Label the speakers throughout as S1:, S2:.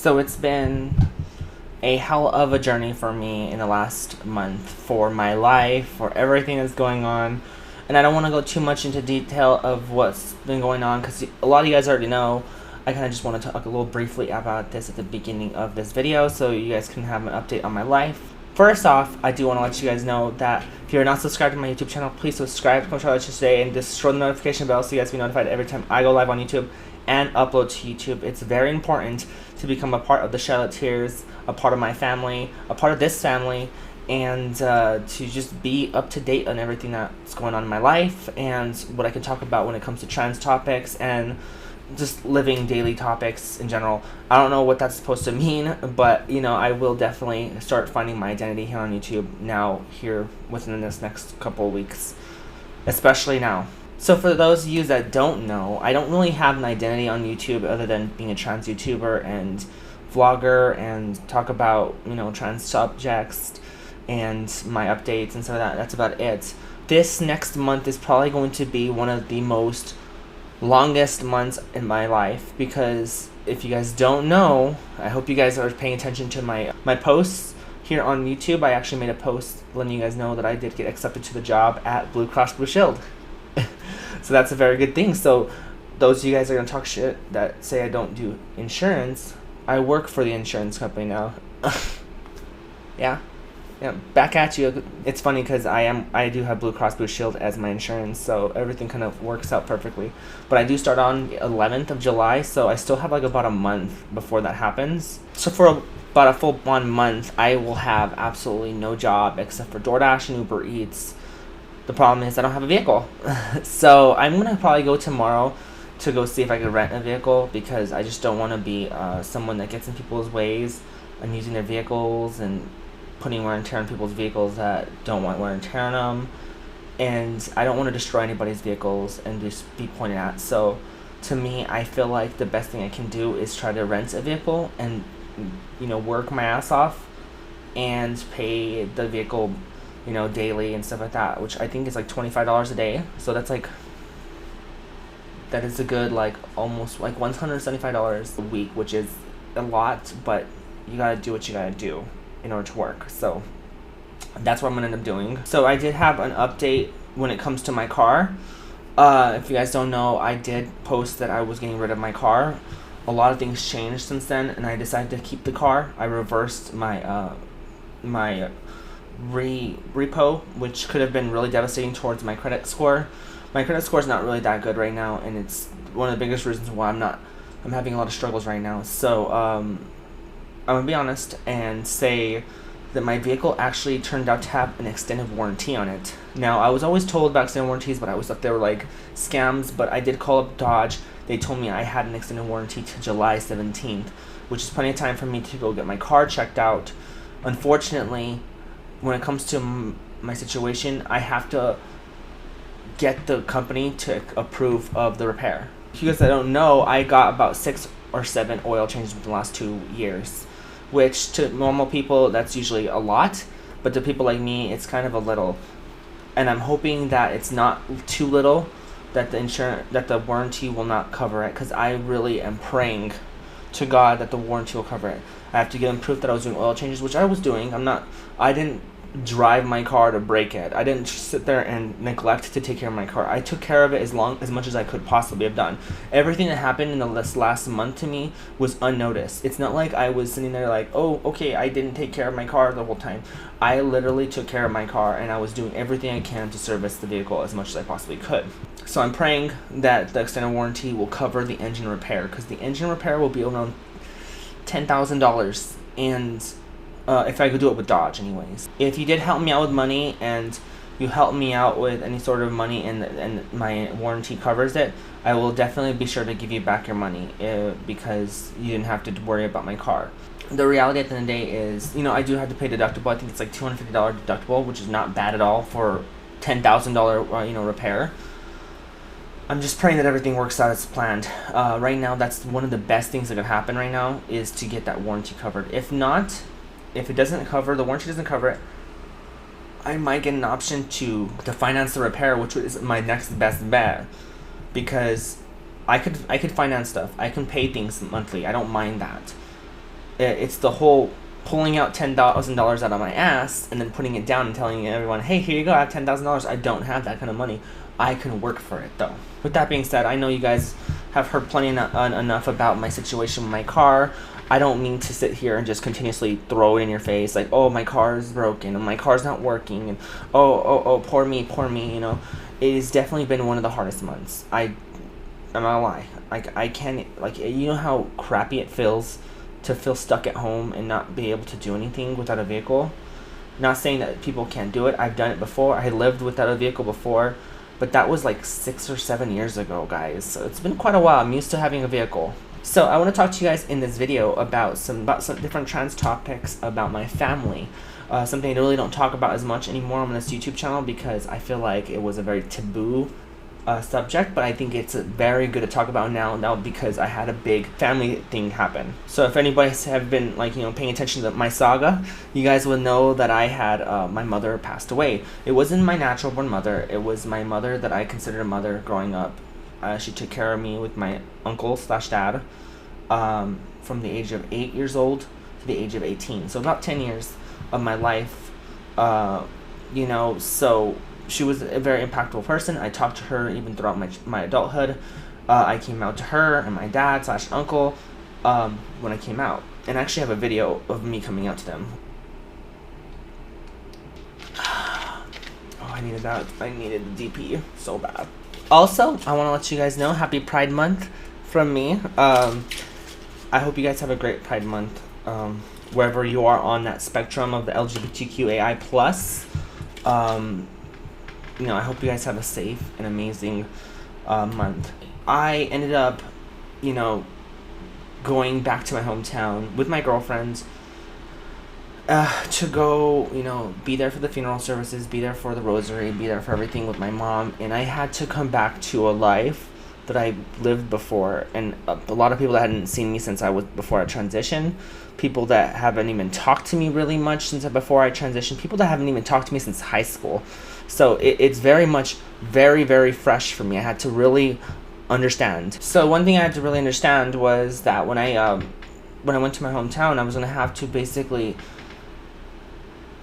S1: So it's been a hell of a journey for me in the last month, for my life, for everything that's going on. And I don't want to go too much into detail of what's been going on because a lot of you guys already know. I kind of just want to talk a little briefly about this at the beginning of this video so you guys can have an update on my life. First off, I do want to let you guys know that if you're not subscribed to my YouTube channel, please subscribe to Charoletteers today and just show the notification bell so you guys can be notified every time I go live on YouTube and upload to YouTube. It's very important to become a part of the Charoletteers, a part of my family, a part of this family, and to just be up to date on everything that's going on in my life and what I can talk about when it comes to trans topics and just living daily topics in general. I don't know what that's supposed to mean, but you know, I will definitely start finding my identity here on YouTube now, here within this next couple of weeks, especially now. So for those of you that don't know, I don't really have an identity on YouTube other than being a trans YouTuber and vlogger and talk about, you know, trans subjects and my updates and so that's about it. This next month is probably going to be one of the most longest months in my life because if you guys don't know, I hope you guys are paying attention to my posts here on YouTube. I actually made a post letting you guys know that I did get accepted to the job at Blue Cross Blue Shield. So that's a very good thing. So those of you guys are going to talk shit that say I don't do insurance, I work for the insurance company now. Yeah, back at you. It's funny because I do have Blue Cross Blue Shield as my insurance, so everything kind of works out perfectly. But I do start on the 11th of July, so I still have like about a month before that happens. So for about a full 1 month, I will have absolutely no job except for DoorDash and Uber Eats. The problem is I don't have a vehicle. So I'm going to probably go tomorrow to go see if I can rent a vehicle because I just don't want to be someone that gets in people's ways and using their vehicles and putting wear and tear on people's vehicles that don't want wear and tear on them. And I don't want to destroy anybody's vehicles and just be pointed at. So to me, I feel like the best thing I can do is try to rent a vehicle and, you know, work my ass off and pay the vehicle, you know, daily and stuff like that, which I think is like $25 a day. So that's like, that is a good, like, almost like $175 a week, which is a lot, but you gotta do what you gotta do in order to work. So that's what I'm gonna end up doing. So I did have an update when it comes to my car. If you guys don't know, I did post that I was getting rid of my car. A lot of things changed since then, and I decided to keep the car. I reversed my my repo, which could have been really devastating towards my credit score. My credit score is not really that good right now, and it's one of the biggest reasons why I'm having a lot of struggles right now. So I'm gonna be honest and say that my vehicle actually turned out to have an extended warranty on it. Now, I was always told about extended warranties, but I always thought they were like scams. But I did call up Dodge. They told me I had an extended warranty to July 17th, which is plenty of time for me to go get my car checked out. Unfortunately, when it comes to my situation, I have to get the company to approve of the repair. If you guys that don't know, I got about 6 or 7 oil changes within the last 2 years, which to normal people that's usually a lot, but to people like me it's kind of a little. And I'm hoping that it's not too little, that the warranty will not cover it, because I really am praying to God that the warranty will cover it. I have to give them proof that I was doing oil changes, which I was doing. I didn't drive my car to break it. I didn't sit there and neglect to take care of my car. I took care of it as much as I could possibly have done. Everything that happened in this last month to me was unnoticed. It's not like I was sitting there like, oh, okay, I didn't take care of my car the whole time. I literally took care of my car, and I was doing everything I can to service the vehicle as much as I possibly could. So I'm praying that the extended warranty will cover the engine repair, because the engine repair will be around $10,000, and if I could do it with Dodge anyways. If you did help me out with money and you help me out with any sort of money and my warranty covers it, I will definitely be sure to give you back your money because you didn't have to worry about my car. The reality at the end of the day is, you know, I do have to pay deductible. I think it's like $250 deductible, which is not bad at all for $10,000 you know, repair. I'm just praying that everything works out as planned. Right now, that's one of the best things that could happen right now is to get that warranty covered. If not, if it doesn't cover, the warranty doesn't cover it, I might get an option to finance the repair, which is my next best bet, because I could finance stuff. I can pay things monthly. I don't mind that. It's the whole pulling out $10,000 out of my ass and then putting it down and telling everyone, hey, here you go, I have $10,000. I don't have that kind of money. I can work for it, though. With that being said, I know you guys have heard plenty enough about my situation with my car. I don't mean to sit here and just continuously throw it in your face, like, oh, my car is broken, and my car's not working, and oh, poor me, you know. It has definitely been one of the hardest months. I'm not gonna lie. Like, I can't, like, you know how crappy it feels to feel stuck at home and not be able to do anything without a vehicle? Not saying that people can't do it. I've done it before. I lived without a vehicle before, but that was like 6 or 7 years ago, guys. So it's been quite a while. I'm used to having a vehicle. So I want to talk to you guys in this video about some different trans topics about my family. Something I really don't talk about as much anymore on this YouTube channel because I feel like it was a very taboo subject, but I think it's very good to talk about now because I had a big family thing happen. So if anybody have been, like, you know, paying attention to my saga, you guys will know that I had my mother passed away. It wasn't my natural born mother. It was my mother that I considered a mother growing up. She took care of me with my uncle / dad from the age of 8 years old to the age of 18. So about 10 years of my life, you know, so she was a very impactful person. I talked to her even throughout my adulthood. I came out to her and my dad / uncle when I came out. And I actually have a video of me coming out to them. Oh, I needed that. I needed the DP so bad. Also, I want to let you guys know, happy Pride Month from me. I hope you guys have a great Pride Month. Wherever you are on that spectrum of the LGBTQAI+. You know, I hope you guys have a safe and amazing month. I ended up, you know, going back to my hometown with my girlfriends to go, you know, be there for the funeral services, be there for the rosary, be there for everything with my mom. And I had to come back to a life that I lived before. And a lot of people that hadn't seen me since before I transitioned, people that haven't even talked to me really much since before I transitioned, people that haven't even talked to me since high school. So it's very much, very, very fresh for me. I had to really understand. So one thing I had to really understand was that when I went to my hometown, I was going to have to basically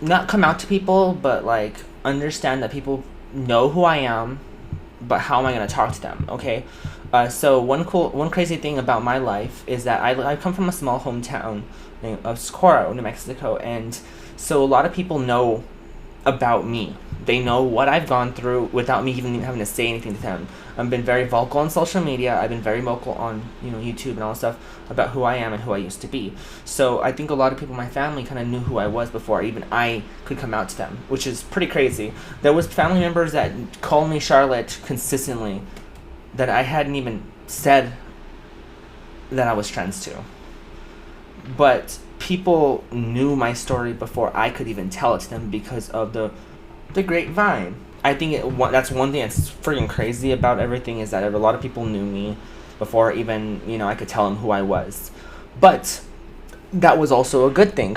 S1: not come out to people, but like understand that people know who I am, but how am I going to talk to them, okay? So one crazy thing about my life is that I come from a small hometown of Socorro, New Mexico, and so a lot of people know about me. They know what I've gone through without me even having to say anything to them. I've been very vocal on social media. I've been very vocal on, you know, YouTube and all that stuff about who I am and who I used to be. So I think a lot of people in my family kind of knew who I was before even I could come out to them, which is pretty crazy. There was family members that called me Charlotte consistently that I hadn't even said that I was trans to. But people knew my story before I could even tell it to them because of the grapevine. I think that's one thing that's freaking crazy about everything is that a lot of people knew me before even, you know, I could tell them who I was. But that was also a good thing.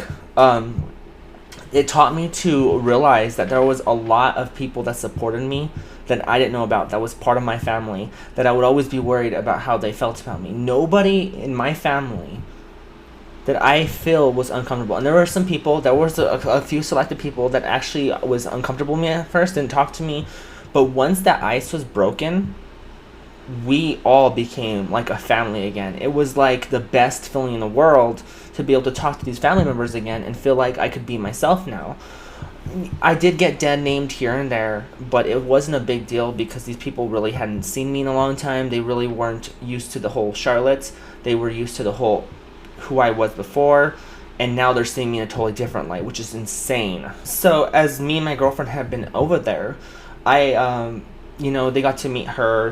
S1: It taught me to realize that there was a lot of people that supported me that I didn't know about, that was part of my family, that I would always be worried about how they felt about me. Nobody in my family that I feel was uncomfortable. And there were some people, there was a few selected people that actually was uncomfortable with me at first, didn't talk to me. But once that ice was broken, we all became like a family again. It was like the best feeling in the world to be able to talk to these family members again and feel like I could be myself now. I did get dead named here and there, but it wasn't a big deal because these people really hadn't seen me in a long time. They really weren't used to the whole Charlotte. They were used to the whole who I was before, and now they're seeing me in a totally different light, which is insane. So as me and my girlfriend have been over there, you know, they got to meet her,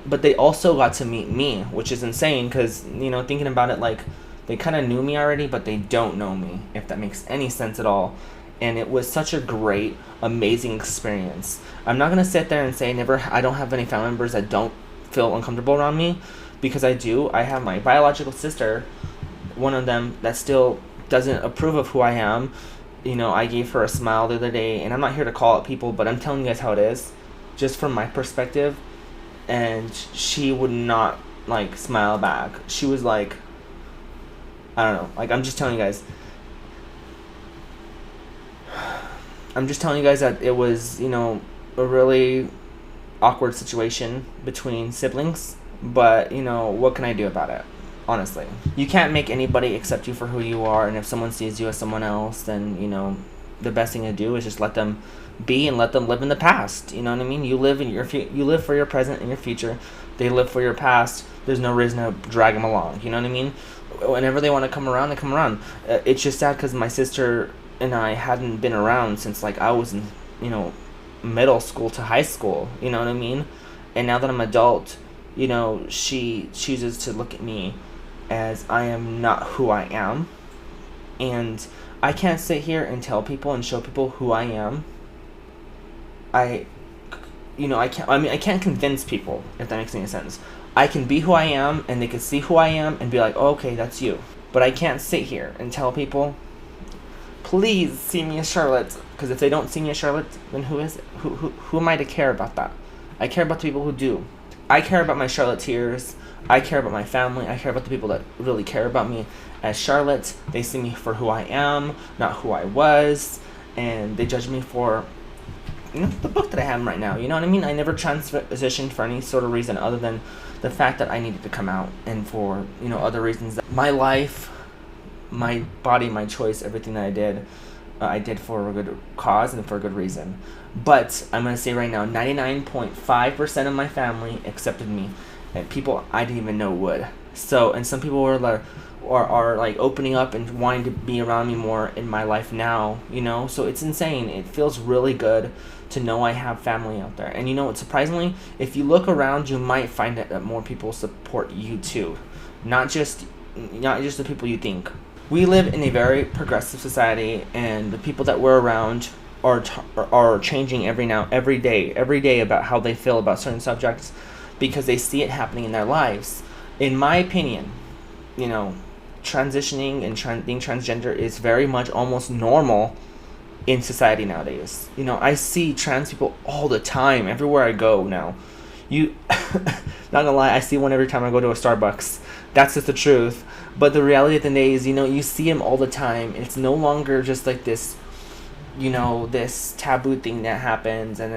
S1: but they also got to meet me, which is insane because, you know, thinking about it, like, they kind of knew me already, but they don't know me, if that makes any sense at all. And it was such a great, amazing experience. I'm not going to sit there and say I don't have any family members that don't feel uncomfortable around me, because I do. I have my biological sister, one of them that still doesn't approve of who I am. You know, I gave her a smile the other day, and I'm not here to call out people, but I'm telling you guys how it is, just from my perspective. And she would not, like, smile back. She was like, I don't know. Like, I'm just telling you guys that it was, you know, a really awkward situation between siblings. But, you know, what can I do about it? Honestly. You can't make anybody accept you for who you are, and if someone sees you as someone else, then, you know, the best thing to do is just let them be and let them live in the past. You know what I mean? You live in you live for your present and your future. They live for your past. There's no reason to drag them along. You know what I mean? Whenever they want to come around, they come around. It's just sad because my sister and I hadn't been around since, like, I was in, you know, middle school to high school. You know what I mean? And now that I'm adult, you know, she chooses to look at me as I am not who I am. And I can't sit here and tell people and show people who I am. I can't convince people, if that makes any sense. I can be who I am, and they can see who I am and be like, oh, okay, that's you. But I can't sit here and tell people, please see me as Charlotte. Because if they don't see me as Charlotte, then who is it? Who am I to care about that? I care about the people who do. I care about my Charoletteers. I care about my family. I care about the people that really care about me as Charlotte. They see me for who I am, not who I was. And they judge me for, you know, the book that I have right now. You know what I mean? I never transitioned for any sort of reason other than the fact that I needed to come out, and for, you know, other reasons. My life, my body, my choice, everything that I did for a good cause and for a good reason. But I'm going to say right now, 99.5% of my family accepted me, and people I didn't even know would. So, and some people were like, are like opening up and wanting to be around me more in my life now, you know? So it's insane. It feels really good to know I have family out there. And you know what, surprisingly, if you look around, you might find that more people support you too. Not just the people you think. We live in a very progressive society, and the people that we're around are changing every day about how they feel about certain subjects, because they see it happening in their lives. In my opinion, you know, transitioning and being transgender is very much almost normal in society nowadays. You know, I see trans people all the time, everywhere I go now. Not gonna lie, I see one every time I go to a Starbucks. That's just the truth. But the reality of the day is, you know, you see them all the time. It's no longer just like this, you know, this taboo thing that happens, and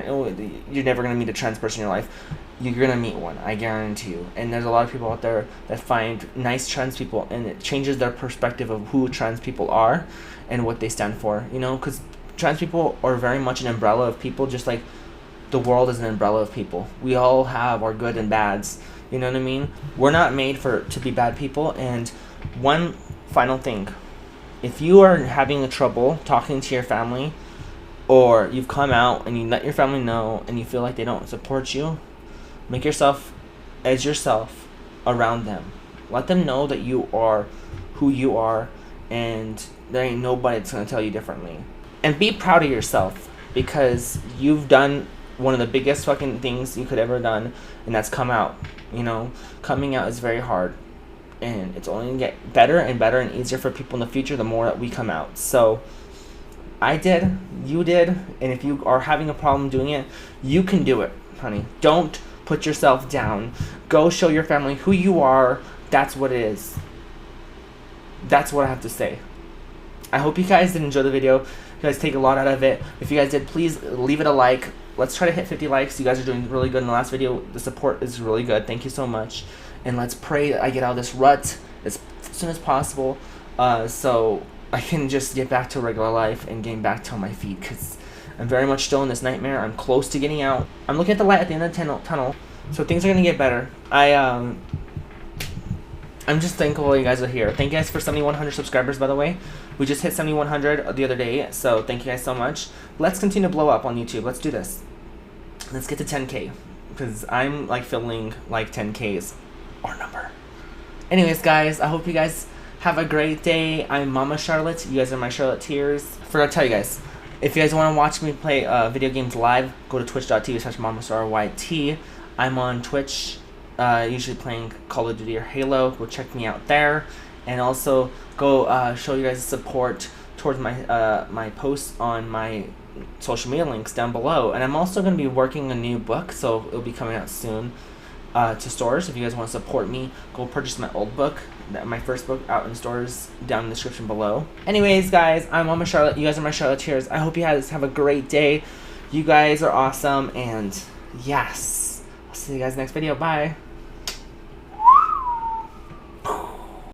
S1: you're never gonna meet a trans person in your life. You're gonna meet one, I guarantee you. And there's a lot of people out there that find nice trans people, and it changes their perspective of who trans people are and what they stand for. You know, because trans people are very much an umbrella of people, just like the world is an umbrella of people. We all have our good and bads. You know what I mean? We're not made to be bad people. And one final thing, if you are having a trouble talking to your family, or you've come out and you let your family know and you feel like they don't support you, make yourself as yourself around them. Let them know that you are who you are, and there ain't nobody that's going to tell you differently. And be proud of yourself, because you've done one of the biggest fucking things you could ever done, and that's come out. You know, coming out is very hard, and it's only going to get better and better and easier for people in the future the more that we come out. So I did, you did, and if you are having a problem doing it, you can do it, honey. Don't put yourself down. Go show your family who you are. That's what it is. That's what I have to say. I hope you guys did enjoy the video. You guys take a lot out of it. If you guys did, please leave it a like. Let's try to hit 50 likes. You guys are doing really good in the last video. The support is really good. Thank you so much. And let's pray that I get out of this rut as soon as possible, so I can just get back to regular life and getting back to my feet, because I'm very much still in this nightmare. I'm close to getting out. I'm looking at the light at the end of the tunnel, so things are going to get better. I'm just thankful you guys are here. Thank you guys for 7,100 subscribers, by the way. We just hit 7,100 the other day, so thank you guys so much. Let's continue to blow up on YouTube. Let's do this. Let's get to 10K, because I'm like feeling like 10K is our number. Anyways, guys, I hope you guys have a great day. I'm Mama Charlotte. You guys are my Charoletteers. Forgot to tell you guys, if you guys want to watch me play video games live, go to twitch.tv/MamaStarYT. I'm on Twitch, usually playing Call of Duty or Halo. Go check me out there. And also go show you guys support towards my my posts on my social media links down below. And I'm also going to be working a new book, so it'll be coming out soon to stores. If you guys want to support me, go purchase my old book. my first book out in stores down in the description below. Anyways, guys, I'm Mama Charlotte. You guys are my Charoletteers. I hope you guys have a great day. You guys are awesome, and yes, I'll see you guys next video. Bye.